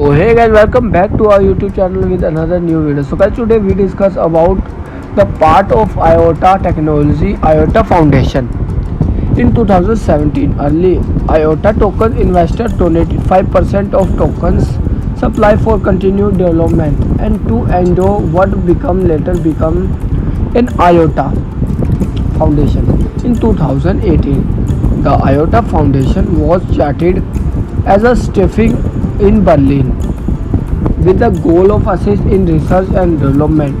So hey guys, welcome back to our YouTube channel with another new video. So guys, today we discuss about the part of IOTA technology, IOTA Foundation. In 2017, early IOTA token investors donated 5% of tokens supply for continued development and to endow what later become an IOTA Foundation. In 2018, the IOTA Foundation was chartered as a staffing in Berlin with the goal of assist in research and development,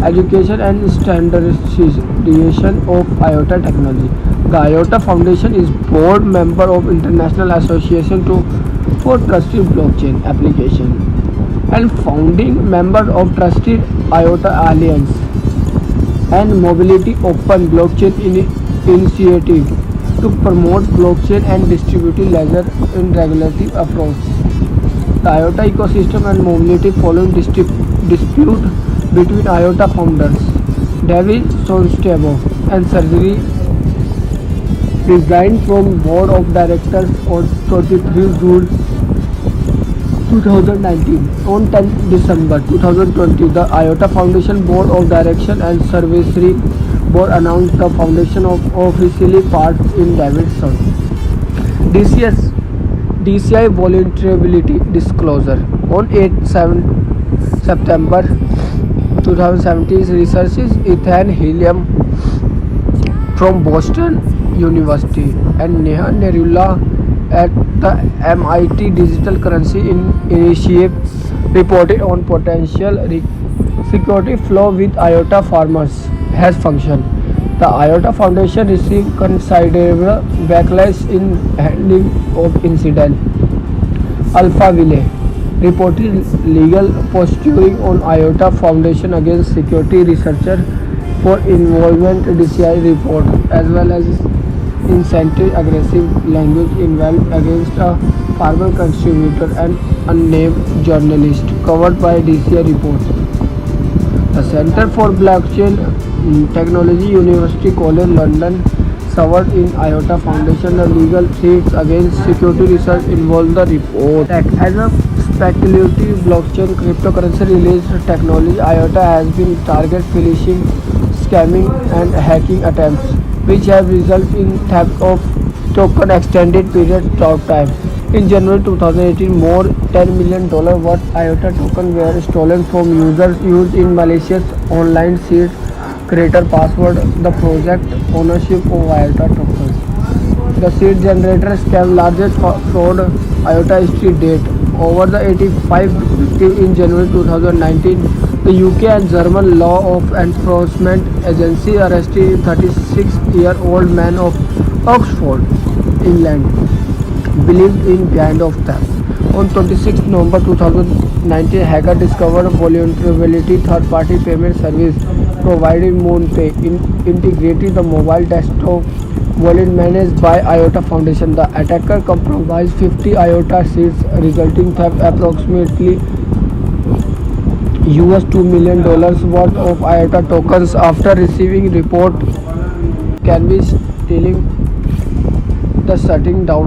education and standardization of IOTA technology. The IOTA Foundation is board member of International Association for Trusted Blockchain Application and founding member of Trusted IOTA Alliance and Mobility Open Blockchain Initiative to promote blockchain and distributed ledger in regulatory approach. The IOTA ecosystem and mobility following dispute between IOTA founders David Sonstebo and Sergey resigned from board of directors on 23 June 2019. On 10 December 2020, the IOTA Foundation Board of Direction and Supervisory Board announced the foundation of officially part in Davidson. DCI Vulnerability Disclosure. On 8 September 2017, researchers Ethan Helium from Boston University and Neha Nerula at the MIT Digital Currency Initiative reported on potential security flaw with IOTA farmers has function. The IOTA Foundation received considerable backlash in handling of incident. Alphaville reported legal posturing on IOTA Foundation against security researcher for involvement DCI report as well as incentive aggressive language involved against a farmer contributor and unnamed journalist covered by DCI reports. The Center for Blockchain Technology, University College London, served in IOTA Foundation. The legal threats against security research involved the report. As a speculative blockchain cryptocurrency related technology, IOTA has been target phishing, scamming and hacking attempts, which have resulted in theft of token extended periods of time. In January 2018, more $10 million worth IOTA tokens were stolen from users used in malicious online seed creator password the project ownership of IOTA tokens. The seed generator scam largest fraud IOTA history date. Over the 85 victims in January 2019, the UK and German law enforcement agency arrested 36-year-old man of Oxford, England, believed in behind of theft. On 26 November 2019, hacker discovered vulnerability third-party payment service provided MoonPay integrated the mobile desktop wallet managed by IOTA Foundation. The attacker compromised 50 IOTA seeds, resulting theft approximately $2 million worth of IOTA tokens. After receiving report, can be stealing the shutting down